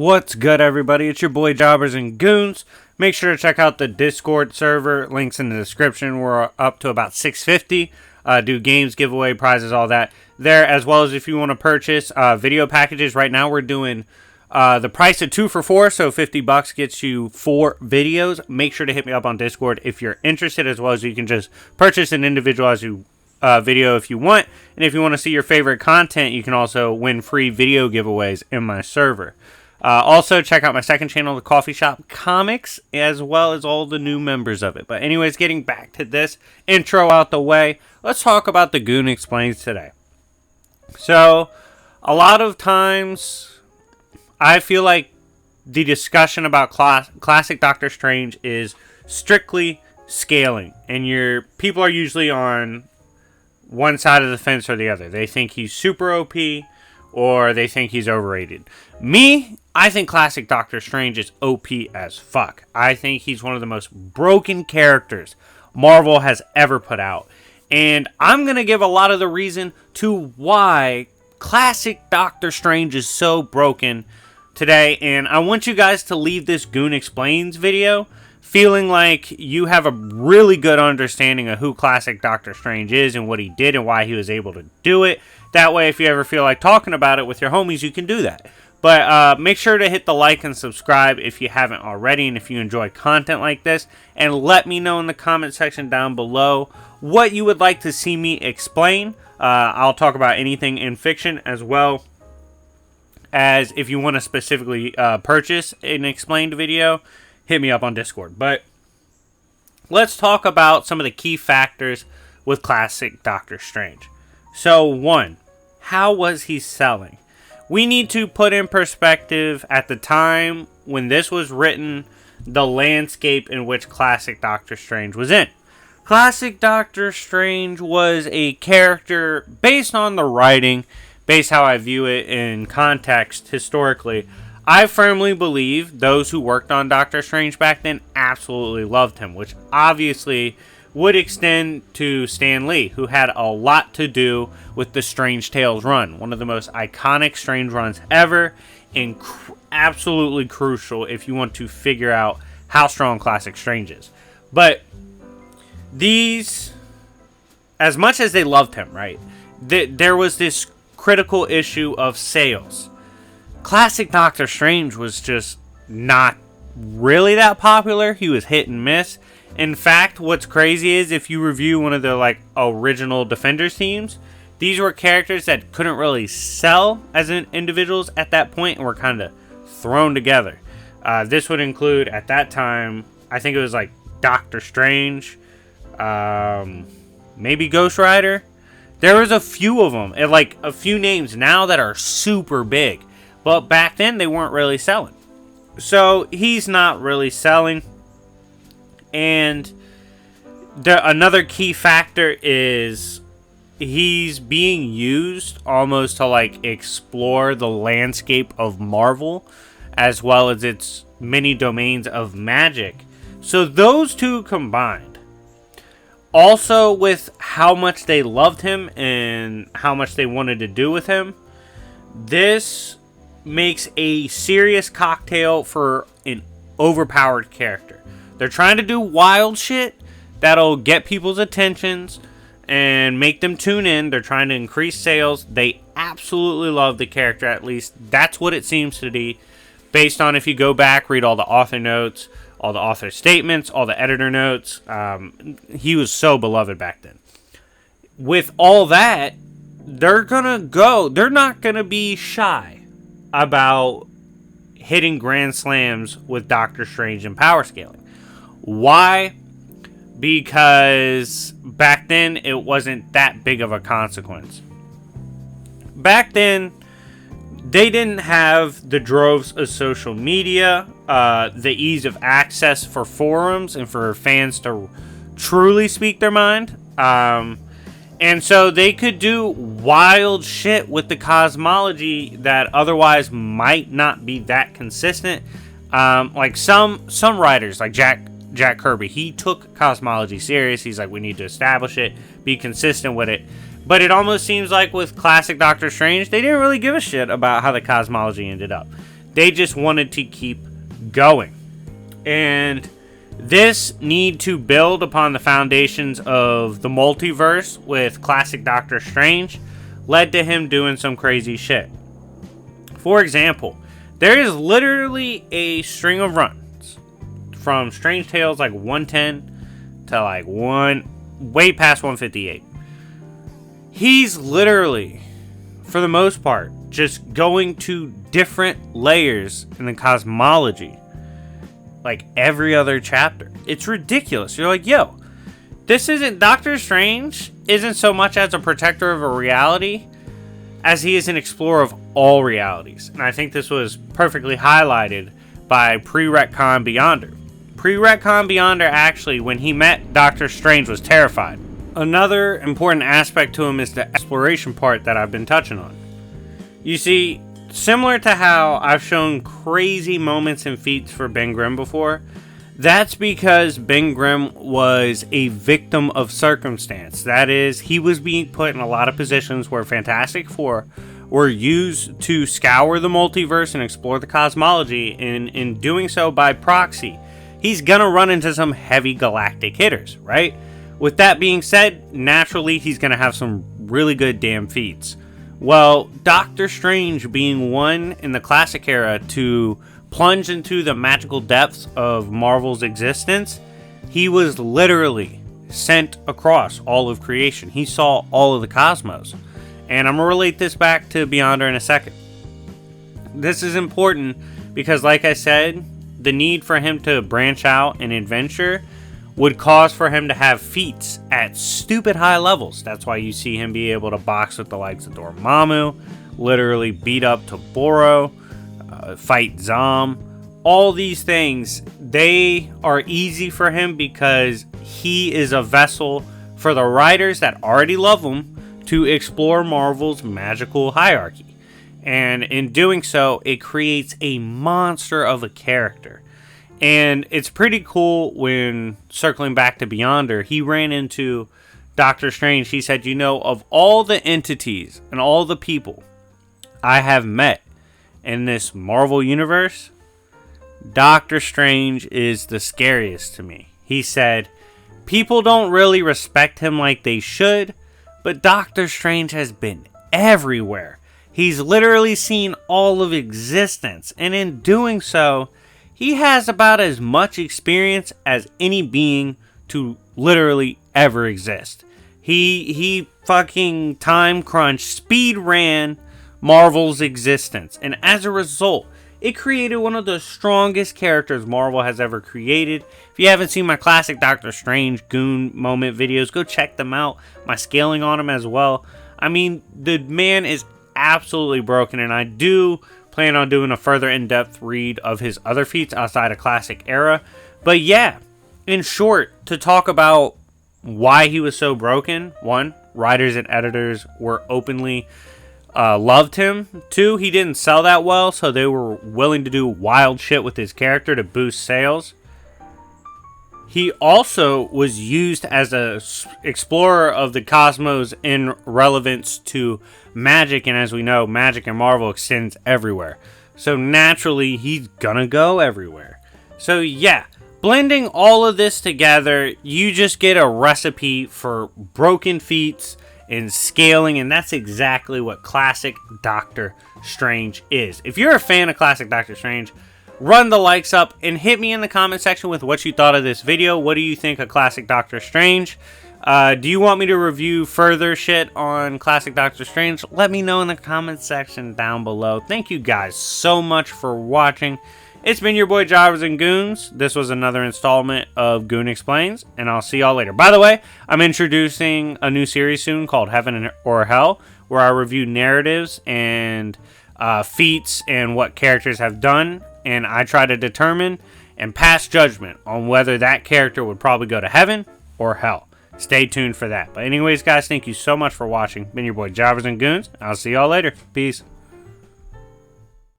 What's good, everybody? It's your boy Jobbers and Goons. Make sure to check out the Discord server. Links in the description. We're up to about 650. Do games, giveaway, prizes, all that there, as well as if you want to purchase video packages. Right now, we're doing the price of 2 for 4, so $50 gets you 4 videos. Make sure to hit me up on Discord if you're interested, as well as you can just purchase an individualized video if you want. And if you want to see your favorite content, you can also win free video giveaways in my server. Also, check out my second channel, The Coffee Shop Comics, as well as all the new members of it. But anyways, getting back to this intro out the way, let's talk about the Goon Explains today. So, a lot of times, I feel like the discussion about classic Doctor Strange is strictly scaling. And people are usually on one side of the fence or the other. They think he's super OP, or they think he's overrated. Me, I think classic Doctor Strange is OP as fuck. I think he's one of the most broken characters Marvel has ever put out. And I'm going to give a lot of the reason to why classic Doctor Strange is so broken today. And I want you guys to leave this Goon Explains video feeling like you have a really good understanding of who classic Doctor Strange is and what he did and why he was able to do it. That way, if you ever feel like talking about it with your homies, you can do that. But make sure to hit the like and subscribe if you haven't already, and if you enjoy content like this. And let me know in the comment section down below what you would like to see me explain. I'll talk about anything in fiction, as well as if you want to specifically purchase an explained video, hit me up on Discord. But let's talk about some of the key factors with classic Doctor Strange. So, 1, how was he selling? We need to put in perspective, at the time when this was written, the landscape in which classic Doctor Strange was in. Classic Doctor Strange was a character based on the writing, based how I view it in context historically. I firmly believe those who worked on Doctor Strange back then absolutely loved him, which obviously would extend to Stan Lee, who had a lot to do with the Strange Tales run. One of the most iconic Strange runs ever, and absolutely crucial if you want to figure out how strong Classic Strange is. But these, as much as they loved him, right, there was this critical issue of sales. Classic Doctor Strange was just not really that popular. He was hit and miss. In fact, what's crazy is if you review one of the original Defenders teams, these were characters that couldn't really sell as individuals at that point and were kind of thrown together. This would include, at that time, I think it was Doctor Strange, maybe Ghost Rider. There was a few of them, and a few names now that are super big. But back then, they weren't really selling. So, he's not really selling. And another key factor is he's being used almost to explore the landscape of Marvel, as well as its many domains of magic. So those two combined, also with how much they loved him and how much they wanted to do with him, this makes a serious cocktail for an overpowered character. They're trying to do wild shit that'll get people's attentions and make them tune in. They're trying to increase sales. They absolutely love the character, at least that's what it seems to be, based on if you go back, read all the author notes, all the author statements, all the editor notes. He was so beloved back then. With all that, they're not gonna be shy about hitting grand slams with Doctor Strange and power scaling. Why? Because back then it wasn't that big of a consequence. Back then, they didn't have the droves of social media, the ease of access for forums and for fans to truly speak their mind. And so they could do wild shit with the cosmology that otherwise might not be that consistent. Some writers, like Jack Kirby, he took cosmology serious. He's like, we need to establish it, be consistent with it. But it almost seems like with classic Doctor Strange, they didn't really give a shit about how the cosmology ended up. They just wanted to keep going. And this need to build upon the foundations of the multiverse with classic Doctor Strange led to him doing some crazy shit. For example, there is literally a string of runs from Strange Tales like 110 to like way past 158. He's literally, for the most part, just going to different layers in the cosmology like every other chapter. It's ridiculous. You're like, yo, this isn't Doctor Strange isn't so much as a protector of a reality as he is an explorer of all realities. And I think this was perfectly highlighted by Pre-Retcon Beyonder. Pre-Retcon Beyonder actually, when he met Doctor Strange, was terrified. Another important aspect to him is the exploration part that I've been touching on. You see, similar to how I've shown crazy moments and feats for Ben Grimm before, that's because Ben Grimm was a victim of circumstance. That is, he was being put in a lot of positions where Fantastic Four were used to scour the multiverse and explore the cosmology, and in doing so by proxy, he's gonna run into some heavy galactic hitters, right? With that being said, naturally he's gonna have some really good damn feats. Well, Doctor Strange being one in the classic era to plunge into the magical depths of Marvel's existence, he was literally sent across all of creation. He saw all of the cosmos. And I'm going to relate this back to Beyonder in a second. This is important because, like I said, the need for him to branch out and adventure would cause for him to have feats at stupid high levels. That's why you see him be able to box with the likes of Dormammu, literally beat up Toboro, fight Zom. All these things, they are easy for him because he is a vessel for the writers that already love him to explore Marvel's magical hierarchy. And in doing so, it creates a monster of a character. And it's pretty cool when, circling back to Beyonder, he ran into Doctor Strange. He said, you know, of all the entities and all the people I have met in this Marvel universe, Doctor Strange is the scariest to me. He said, people don't really respect him like they should, but Doctor Strange has been everywhere. He's literally seen all of existence, and in doing so, he has about as much experience as any being to literally ever exist. He fucking time crunched, speed ran Marvel's existence, and as a result, it created one of the strongest characters Marvel has ever created. If you haven't seen my classic Doctor Strange Goon moment videos, go check them out. My scaling on him as well. I mean, the man is absolutely broken, and I do plan on doing a further in-depth read of his other feats outside of classic era. But yeah, in short, to talk about why he was so broken, one, writers and editors were openly loved him. Two, he didn't sell that well, so they were willing to do wild shit with his character to boost sales. He also was used as a explorer of the cosmos in relevance to magic, and as we know, magic in Marvel extends everywhere. So naturally, he's gonna go everywhere. So yeah, blending all of this together, you just get a recipe for broken feats and scaling, and that's exactly what classic Doctor Strange is. If you're a fan of classic Doctor Strange, run the likes up and hit me in the comment section with what you thought of this video. What do you think of classic Doctor Strange? Do you want me to review further shit on classic Doctor Strange? Let me know in the comment section down below. Thank you guys so much for watching. It's been your boy Jobbers and Goons. This was another installment of Goon Explains, and I'll see y'all later. By the way, I'm introducing a new series soon called Heaven or Hell, where I review narratives and feats and what characters have done, and I try to determine and pass judgment on whether that character would probably go to heaven or hell. Stay tuned for that. But anyways, guys, thank you so much for watching. Been your boy Jobbers and Goons. I'll see y'all later. Peace.